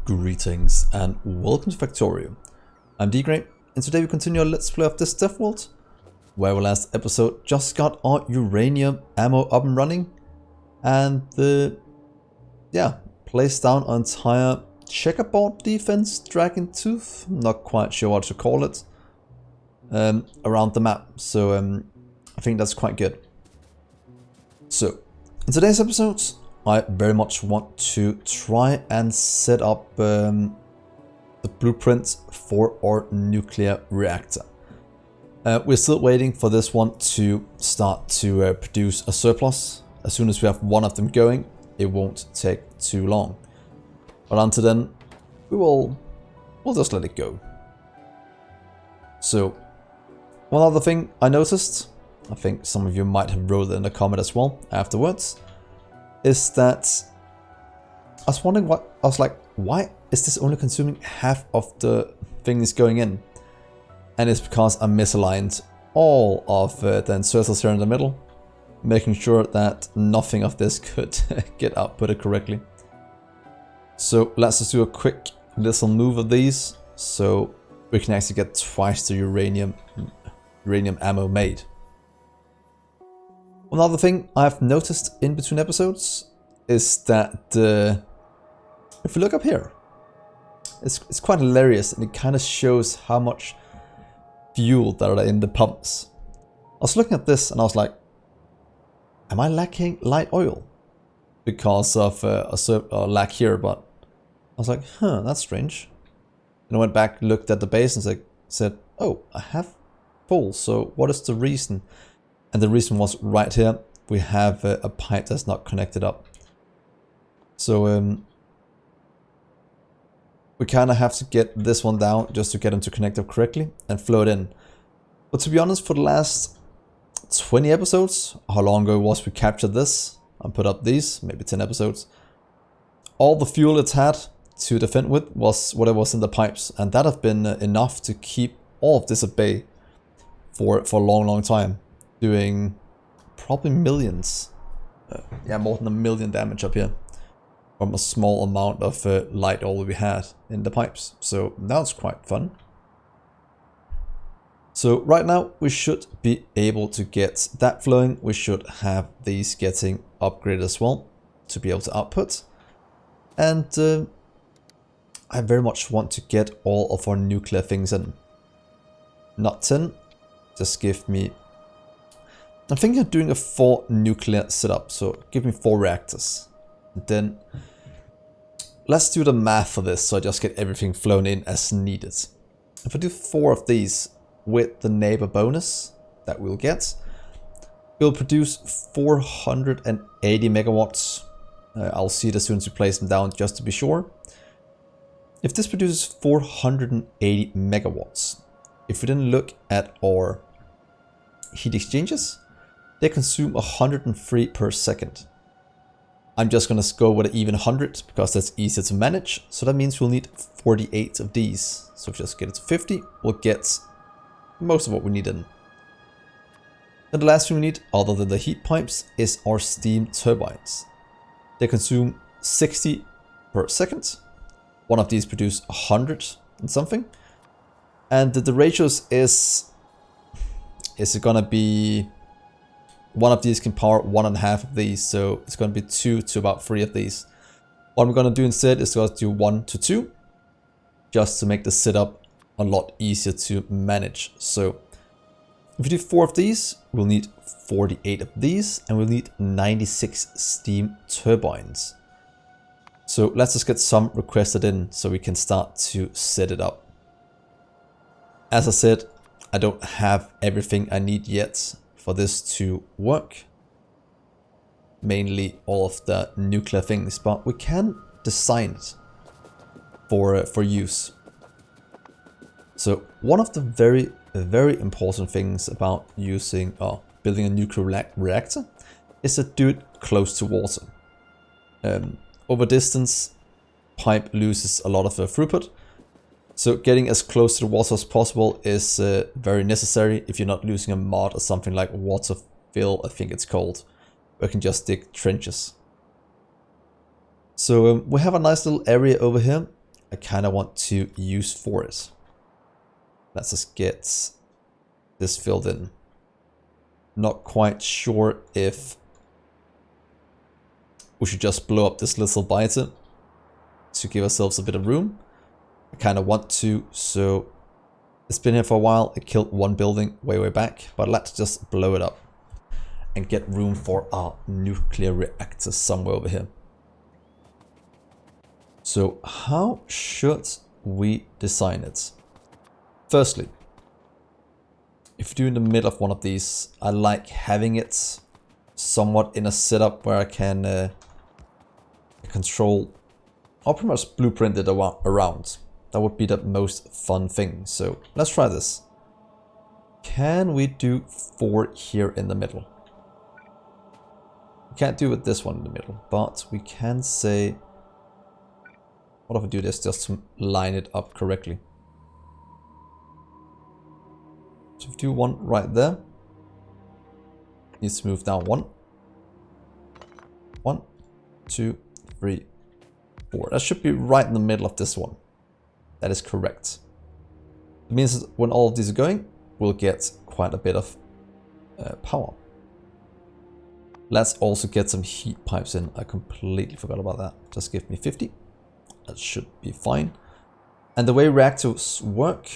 Greetings and welcome to Factorio. I'm Dgray, and today we continue our Let's Play of this DeathWorld, where our last episode just got our Uranium Ammo up and running, and placed down our entire checkerboard defense dragon tooth, not quite sure what to call it, around the map, so I think that's quite good. So, in today's episode, I very much want to try and set up the blueprint for our nuclear reactor. We're still waiting for this one to start to produce a surplus. As soon as we have one of them going, it won't take too long. But until then, we'll just let it go. So, one other thing I noticed, I think some of you might have wrote it in the comment as well afterwards, is that I was wondering why is this only consuming half of the things going in? And it's because I misaligned all of the inserters here in the middle, making sure that nothing of this could get outputted correctly. So let's just do a quick little move of these, so we can actually get twice the uranium ammo made. Another thing I've noticed in between episodes is that if you look up here, it's quite hilarious, and it kind of shows how much fuel that are in the pumps. I was looking at this and I was like, am I lacking light oil because of a lack here? But I was like, that's strange. And I went back, looked at the base, and said, oh, I have full, so what is the reason? And the reason was right here, we have a pipe that's not connected up. So we kind of have to get this one down just to get them to connect up correctly and flow it in. But to be honest, for the last 20 episodes, how long ago it was we captured this and put up these, maybe 10 episodes, all the fuel it's had to defend with was what it was in the pipes. And that have been enough to keep all of this at bay for a long time. Doing probably millions, more than 1 million damage up here from a small amount of light oil we had in the pipes. So that's quite fun. So right now we should be able to get that flowing. We should have these getting upgraded as well to be able to output. And I very much want to get all of our nuclear things in. Not 10, just give me... I'm thinking of doing a 4 nuclear setup, so give me 4 reactors. And then let's do the math for this, so I just get everything flown in as needed. If I do 4 of these with the neighbor bonus that we'll get, we'll produce 480 megawatts. I'll see it as soon as we place them down just to be sure. If this produces 480 megawatts, if we then look at our heat exchangers, they consume 103 per second. I'm just going to go with an even 100 because that's easier to manage. So that means we'll need 48 of these. So if we just get it to 50, we'll get most of what we need in. And the last thing we need, other than the heat pipes, is our steam turbines. They consume 60 per second. One of these produce 100 and something. And the ratios is it going to be... One of these can power 1.5 of these, so it's going to be 2 to about 3 of these. What I'm going to do instead is to do 1 to 2, just to make the setup a lot easier to manage. So if we do 4 of these, we'll need 48 of these, and we'll need 96 steam turbines. So let's just get some requested in so we can start to set it up. As I said, I don't have everything I need yet for this to work, mainly all of the nuclear things, but we can design it for use. So one of the very important things about using building a nuclear reactor is to do it close to water. Over distance, pipe loses a lot of throughput. So getting as close to the water as possible is very necessary if you're not losing a mod or something like water fill, I think it's called, where you can just dig trenches. So we have a nice little area over here I kind of want to use for it. Let's just get this filled in. Not quite sure if we should just blow up this little biter to give ourselves a bit of room. I kind of want to, so it's been here for a while. It killed one building way back, but let's just blow it up and get room for our nuclear reactor somewhere over here. So how should we design it? Firstly, if you're in the middle of one of these, I like having it somewhat in a setup where I can control. I'll pretty much blueprint it around. That would be the most fun thing. So let's try this. Can we do 4 here in the middle? We can't do with this one in the middle, but we can say, what if we do this just to line it up correctly? So if we do 1 right there, needs to move down 1. 1, 2, 3, 4. That should be right in the middle of this one. That is correct. It means that when all of these are going, we'll get quite a bit of power. Let's also get some heat pipes in. I completely forgot about that. Just give me 50. That should be fine. And the way reactors work,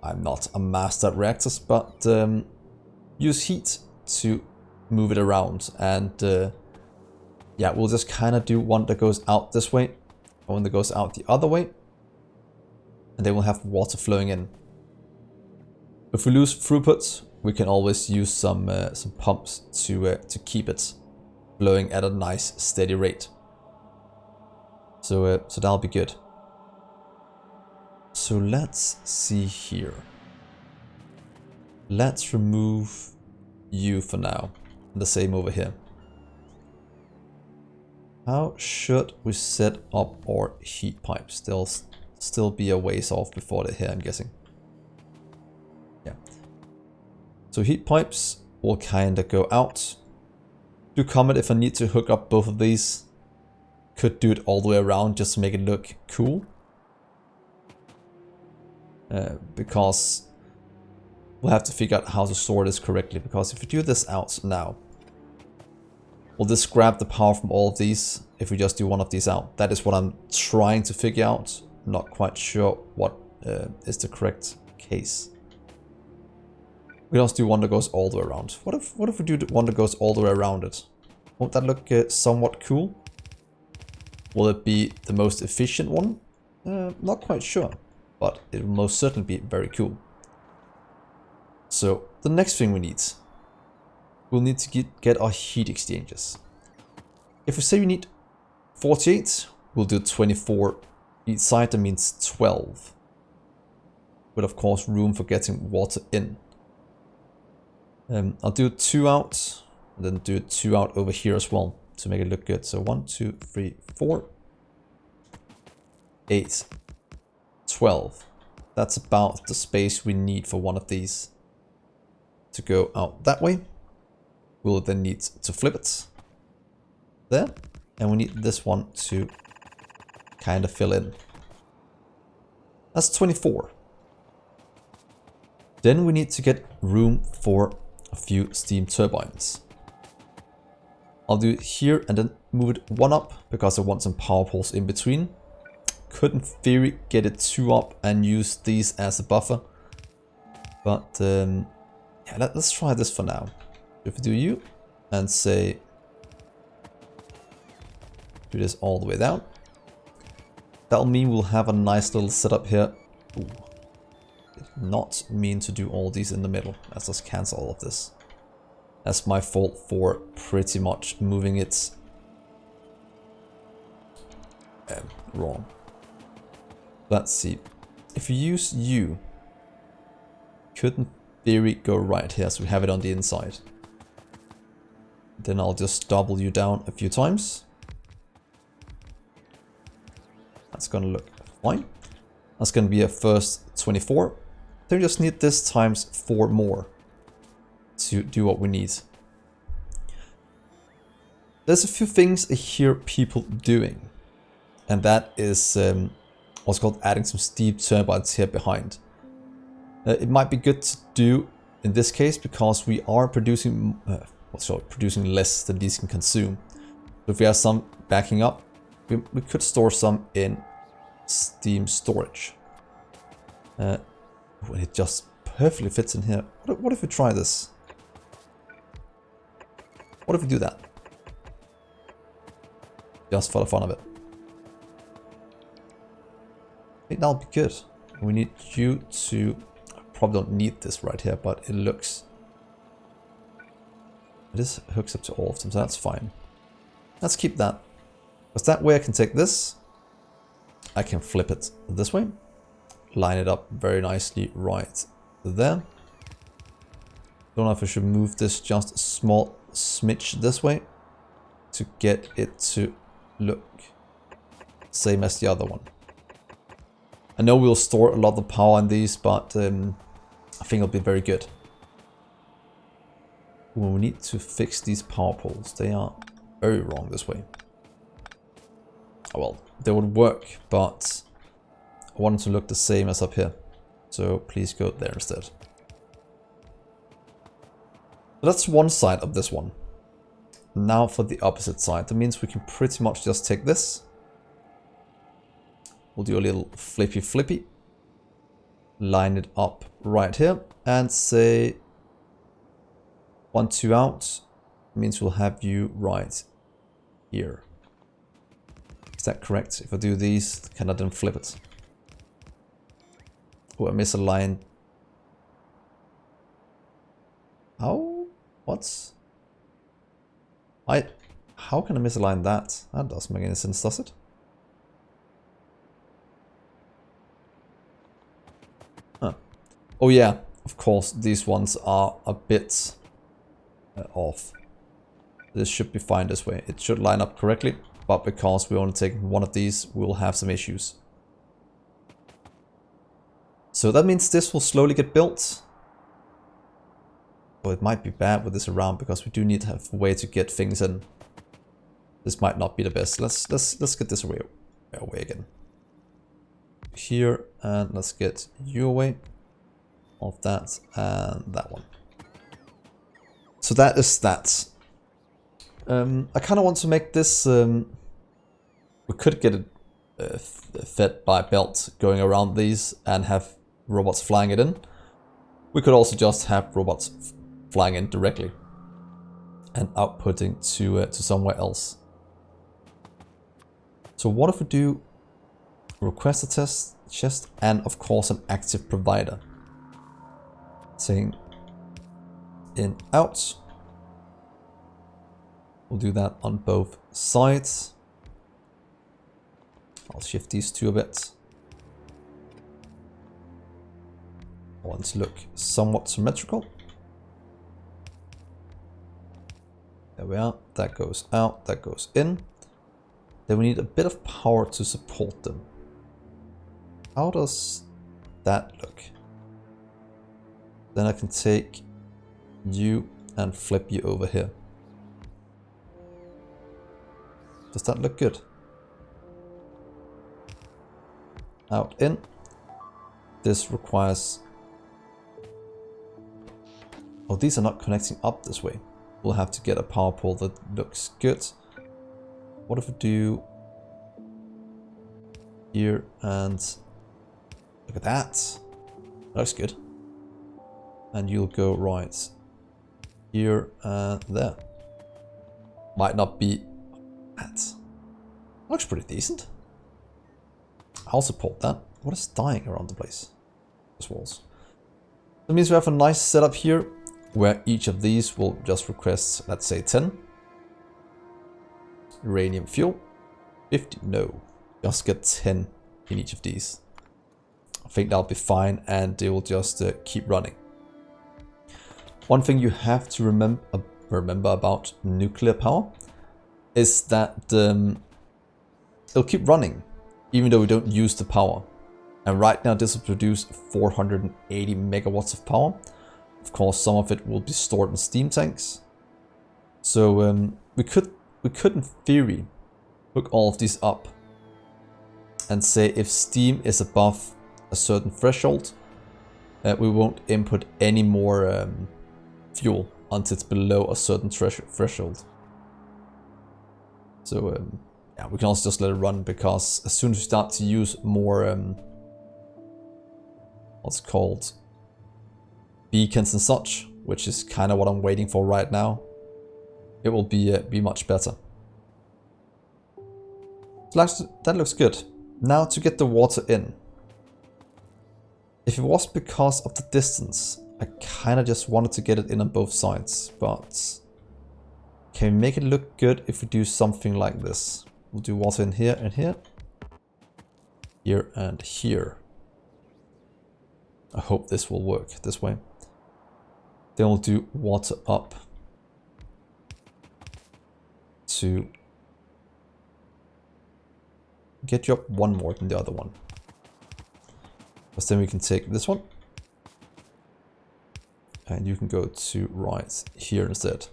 I'm not a master at reactors, but use heat to move it around. And yeah, we'll just kind of do one that goes out this way, and one that goes out the other way. And they will have water flowing in. If we lose throughput, we can always use some pumps to keep it flowing at a nice steady rate. So that'll be good. So let's see here. Let's remove you for now. And the same over here. How should we set up our heat pipes? They'll still be a ways off before they're here, I'm guessing. Yeah. So heat pipes will kind of go out. Do comment if I need to hook up both of these. Could do it all the way around just to make it look cool. Because we'll have to figure out how to store this correctly. Because if we do this out now, will this grab the power from all of these if we just do one of these out? That is what I'm trying to figure out. Not quite sure what is the correct case. We also do one that goes all the way around. What if we do one that goes all the way around it? Won't that look somewhat cool? Will it be the most efficient one? Not quite sure, but it will most certainly be very cool. So the next thing we'll need to get our heat exchangers. If we say we need 48, we'll do 24 each side. That means 12. With of course room for getting water in. I'll do 2 out, and then do 2 out over here as well to make it look good. So 1, 2, 3, 4, 8, 12. That's about the space we need for one of these to go out that way. We'll then need to flip it there, and we need this one to kind of fill in. That's 24. Then we need to get room for a few steam turbines. I'll do it here and then move it 1 up because I want some power poles in between. Could in theory get it 2 up and use these as a buffer. But yeah, let's try this for now. If we do you and say do this all the way down, that'll mean we'll have a nice little setup here. Ooh. Did not mean to do all these in the middle. Let's just cancel all of this. That's my fault for pretty much moving it wrong. Let's see. If you use you, could in theory go right here, so we have it on the inside. Then I'll just double you down a few times. That's gonna look fine. That's gonna be a first 24. Then we just need this times 4 more to do what we need. There's a few things I hear people doing, and that is what's called adding some steam turbines here behind. It might be good to do in this case because we are producing producing less than these can consume. So if we have some backing up, we could store some in steam storage. It just perfectly fits in here. What if we try this? What if we do that? Just for the fun of it. I think that'll be good. We need you to... Probably don't need this right here, but it looks... This hooks up to all of them, so that's fine. Let's keep that. Because that way I can take this. I can flip it this way. Line it up very nicely right there. Don't know if I should move this just a small smidge this way to get it to look same as the other one. I know we'll store a lot of power in these, but I think it'll be very good. Well, we need to fix these power poles. They are very wrong this way. Oh, well, they would work, but I want them to look the same as up here. So please go there instead. So that's one side of this one. Now for the opposite side. That means we can pretty much just take this. We'll do a little flippy flippy. Line it up right here and say 1, 2 out. Means we'll have you right here. Is that correct? If I do these, can I then flip it? Oh, I misaligned. How? What? How can I misalign that? That doesn't make any sense, does it? Huh. Oh yeah, of course, these ones are a bit off. This should be fine this way. It should line up correctly, but because we only take one of these, we'll have some issues. So that means this will slowly get built. Well, it might be bad with this around because we do need to have a way to get things in. This might not be the best. Let's get this away again. Here, and let's get you away. Of that and that one. So that is that. I kind of want to make this. We could get it fed by a belt going around these and have robots flying it in. We could also just have robots flying in directly and outputting to somewhere else. So what if we do request a test chest and of course an active provider? Saying in out. We'll do that on both sides. I'll shift these two a bit. I want to look somewhat symmetrical. There we are. That goes out, that goes in. Then we need a bit of power to support them. How does that look? Then I can take you and flip you over here. Does that look good? Out, in. This requires... Oh, these are not connecting up this way. We'll have to get a power pole that looks good. What if we do here and look at that. That looks good. And you'll go right here and there. Might not be that. Looks pretty decent. I'll support that. What is dying around the place? Those walls. That means we have a nice setup here where each of these will just request, let's say 10. Uranium fuel. 50, no. Just get 10 in each of these. I think that'll be fine and they will just keep running. One thing you have to remember about nuclear power is that it'll keep running even though we don't use the power. And right now this will produce 480 megawatts of power. Of course, some of it will be stored in steam tanks. So we could in theory hook all of these up and say if steam is above a certain threshold, we won't input any more fuel until it's below a certain threshold. So yeah, we can also just let it run, because as soon as we start to use more what's it called, beacons and such, which is kind of what I'm waiting for right now, it will be much better. So that looks good. Now to get the water in. If it was because of the distance, I kind of just wanted to get it in on both sides, but can we make it look good if we do something like this? We'll do water in here and here. Here and here. I hope this will work this way. Then we'll do water up to get you up one more than the other one. Because then we can take this one and you can go to right here instead.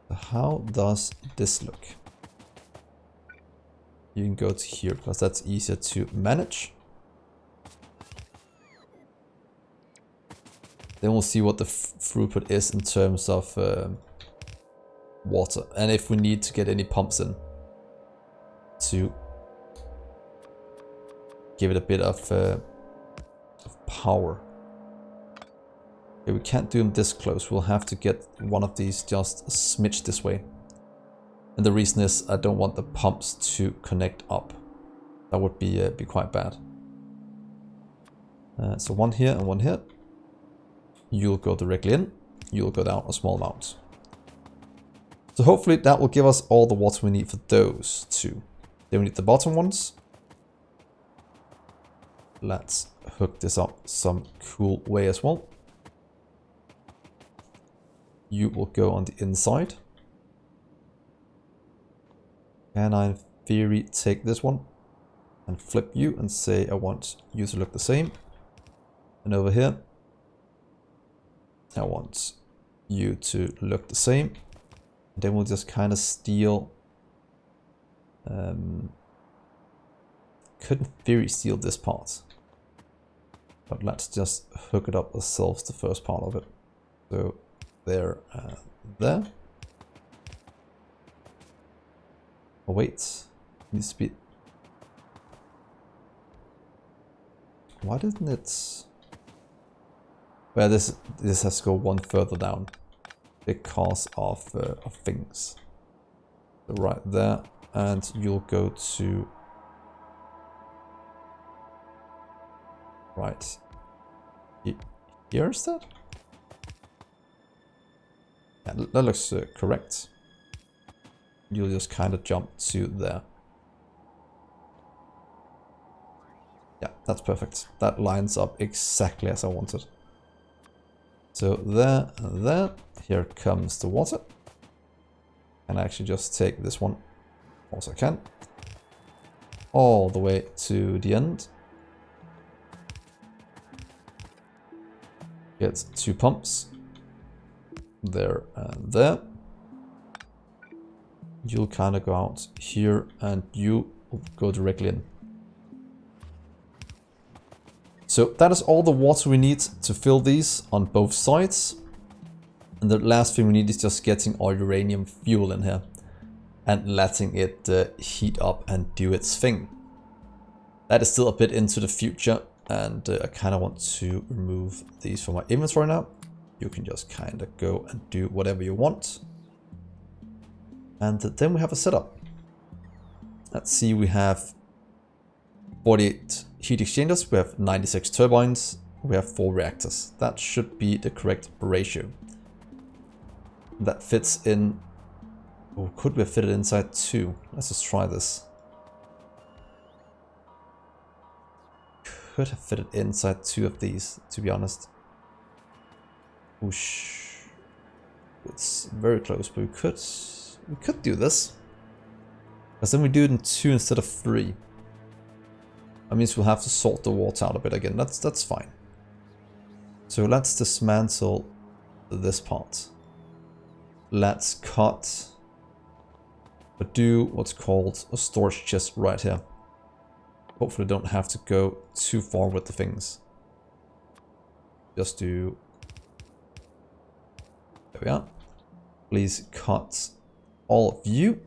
So how does this look? You can go to here because that's easier to manage. Then we'll see what the throughput is in terms of water, and if we need to get any pumps in to give it a bit of power. Okay, we can't do them this close. We'll have to get one of these just a smidge this way. And the reason is I don't want the pumps to connect up. That would be quite bad. So one here and one here. You'll go directly in. You'll go down a small amount. So hopefully that will give us all the water we need for those two. Then we need the bottom ones. Let's hook this up some cool way as well. You will go on the inside. Can I in theory take this one and flip you and say I want you to look the same. And over here, I want you to look the same. And then we'll just kind of steal. Could in theory steal this part. But let's just hook it up ourselves, the first part of it. So there and there. Oh wait, it needs to be. Why didn't it? Well, this has to go one further down because of things. So right there, and you'll go to right here instead. Yeah, that looks correct. You'll just kind of jump to there. Yeah, that's perfect. That lines up exactly as I wanted. So there and there. Here comes the water. And I actually just take this one, also I can, all the way to the end. Get 2 pumps. There and there. You'll kind of go out here and you will go directly in. So that is all the water we need to fill these on both sides. And the last thing we need is just getting our uranium fuel in here and letting it heat up and do its thing. That is still a bit into the future, and I kind of want to remove these from my inventory now. You can just kind of go and do whatever you want. And then we have a setup. Let's see, we have 48 heat exchangers, we have 96 turbines, we have 4 reactors. That should be the correct ratio. That fits in. Oh, could we have fit it inside 2? Let's just try this. Could have fit it inside 2 of these, to be honest. Whoosh. It's very close, but we could do this. Because then we do it in 2 instead of 3. That means we'll have to sort the water out a bit again. That's fine. So let's dismantle this part. Let's cut but do what's called a storage chest right here. Hopefully don't have to go too far with the things. Just do... There we are. Please cut all of you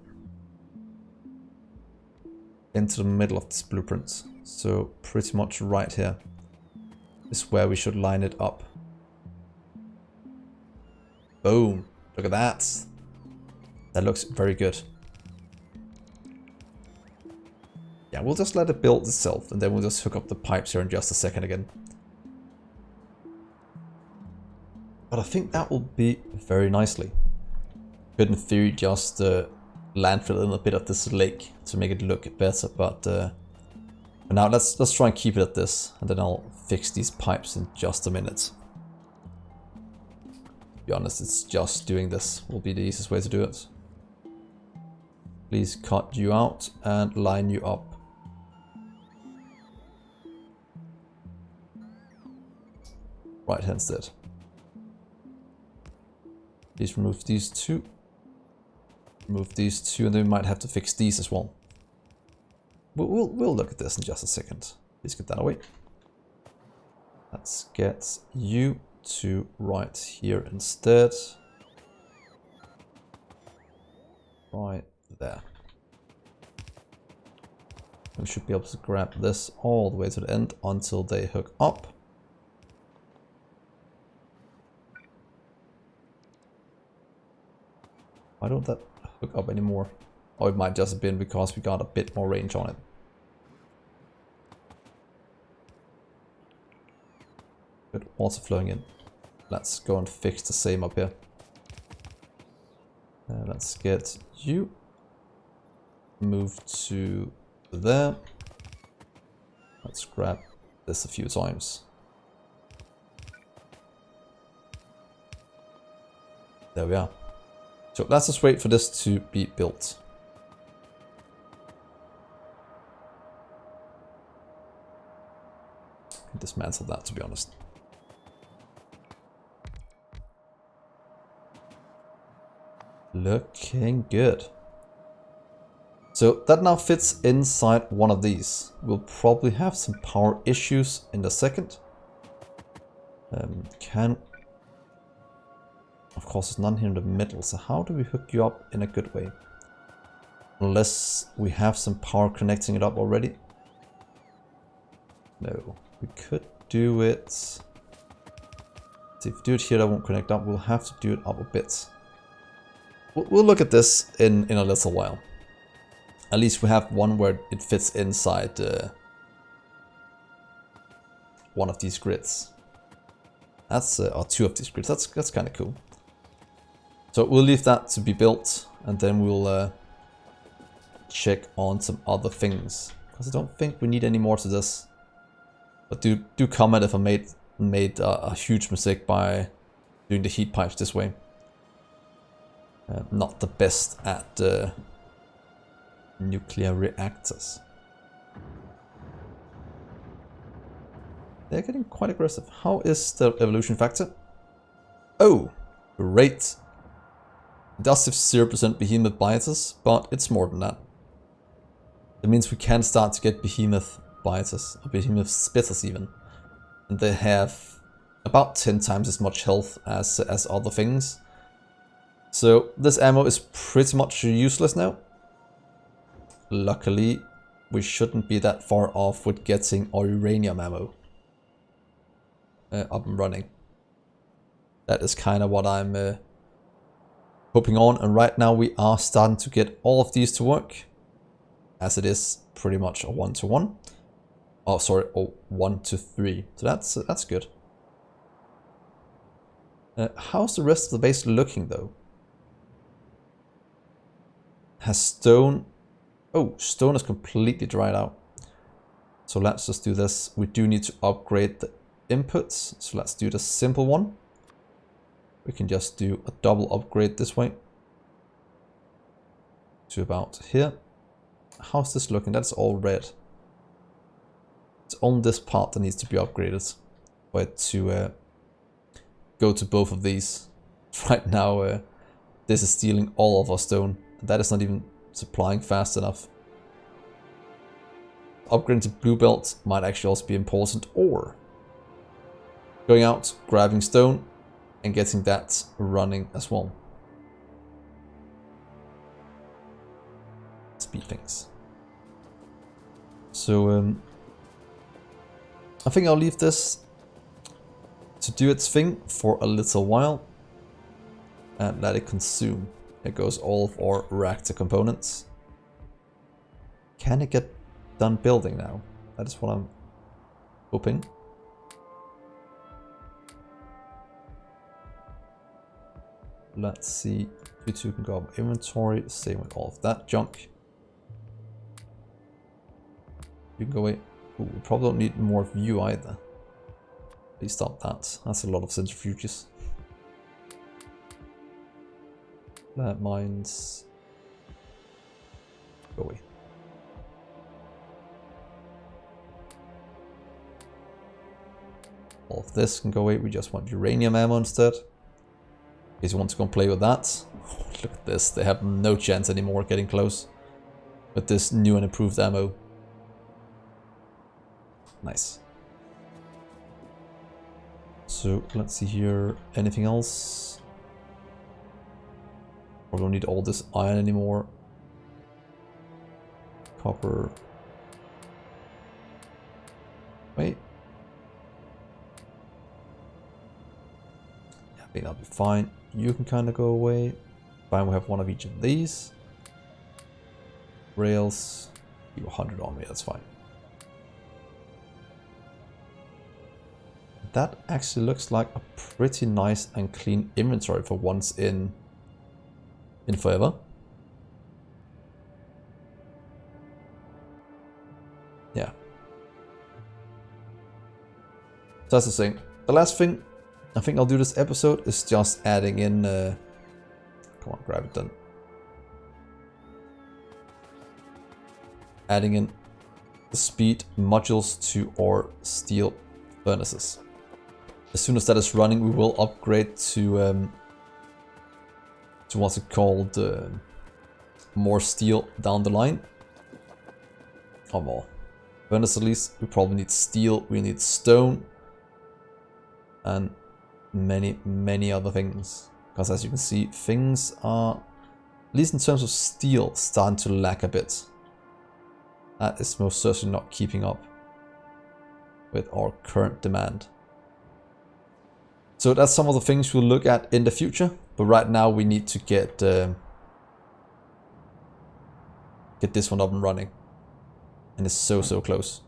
into the middle of this blueprint. So pretty much right here is where we should line it up. Boom. Look at that. That looks very good. Yeah, we'll just let it build itself and then we'll just hook up the pipes here in just a second again. But I think that will be very nicely. Could in theory just landfill in a bit of this lake to make it look better, but for now let's try and keep it at this, and then I'll fix these pipes in just a minute. To be honest, it's just doing this will be the easiest way to do it. Please cut you out and line you up. Right here instead. Please remove these two. Remove these two, and then we might have to fix these as well. We'll look at this in just a second. Please get that away. Let's get you to right here instead. Right there. We should be able to grab this all the way to the end until they hook up. Why don't that hook up anymore? Or it might just have been because we got a bit more range on it. Good, water flowing in. Let's go and fix the same up here. Let's get you moved to there. Let's grab this a few times. There we are. So let's just wait for this to be built. Dismantle that, to be honest. Looking good. So that now fits inside one of these. We'll probably have some power issues in a second. Of course, there's none here in the middle, so how do we hook you up in a good way? Unless we have some power connecting it up already. No, we could do it. So if we do it here, that won't connect up. We'll have to do it up a bit. We'll look at this in a little while. At least we have one where it fits inside one of these grids. That's or two of these grids. That's kind of cool. So we'll leave that to be built, and then we'll check on some other things, because I don't think we need any more to this. But do comment if I made a huge mistake by doing the heat pipes this way. Not the best at nuclear reactors. They're getting quite aggressive. How is the evolution factor? Oh, great. It does have 0% behemoth biases, but it's more than that. That means we can start to get behemoth biases, or behemoth spitters even. And they have about 10 times as much health as other things. So this ammo is pretty much useless now. Luckily, we shouldn't be that far off with getting our uranium ammo up and running. That is kind of what I'm hoping on, and right now we are starting to get all of these to work, as it is pretty much a 1-to-1. Oh, sorry, a 1-to-3. So that's good. How's the rest of the base looking though? Has stone... Oh, stone is completely dried out. So let's just do this. We do need to upgrade the inputs, so let's do the simple one. We can just do a double upgrade this way to about here. How's this looking? That's all red. It's on this part that needs to be upgraded, but to go to both of these. Right now, this is stealing all of our stone. That is not even supplying fast enough. Upgrading to blue belt might actually also be important, or going out, grabbing stone, and getting that running as well. Speed things. So I think I'll leave this to do its thing for a little while and let it consume. There goes all of our reactor components. Can it get done building now? That is what I'm hoping. Let's see. You two can go up inventory, same with all of that junk. You can go away. Ooh, we probably don't need more of you either. Please stop that. That's a lot of centrifuges. Plant mines. Go away. All of this can go away. We just want uranium ammo instead. In case you want to go and play with that. Look at this. They have no chance anymore getting close with this new and improved ammo. Nice. So let's see here. Anything else? I don't need all this iron anymore. Copper. Wait. Yeah, I think that'll be fine. You can kind of go away. Fine, we have one of each of these. Rails. You 100 on me, that's fine. That actually looks like a pretty nice and clean inventory for once in forever. Yeah. So that's the thing. The last thing I think I'll do this episode is just adding in come on, grab it then. Adding in the speed modules to our steel furnaces. As soon as that is running, we will upgrade to what's it called, more steel down the line. Or more. Furnace at least. We probably need steel, we need stone, and many other things. Because as you can see, things are, at least in terms of steel, starting to lack a bit. That is most certainly not keeping up with our current demand. So that's some of the things we'll look at in the future, but right now we need to get this one up and running, and it's so close.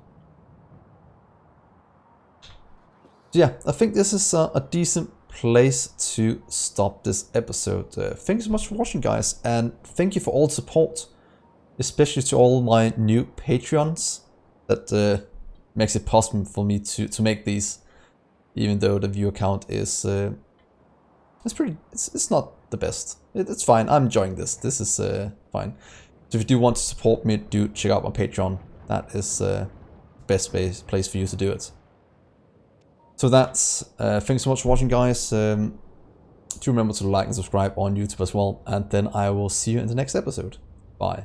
So yeah, I think this is a decent place to stop this episode. Thank you so much for watching, guys, and thank you for all the support, especially to all my new Patreons. That makes it possible for me to make these. Even though the viewer count is it's not the best. It's fine. I'm enjoying this. This is fine. So if you do want to support me, do check out my Patreon. That is the best place for you to do it. So that's thanks so much for watching, guys. Do remember to like and subscribe on YouTube as well, and then I will see you in the next episode. Bye.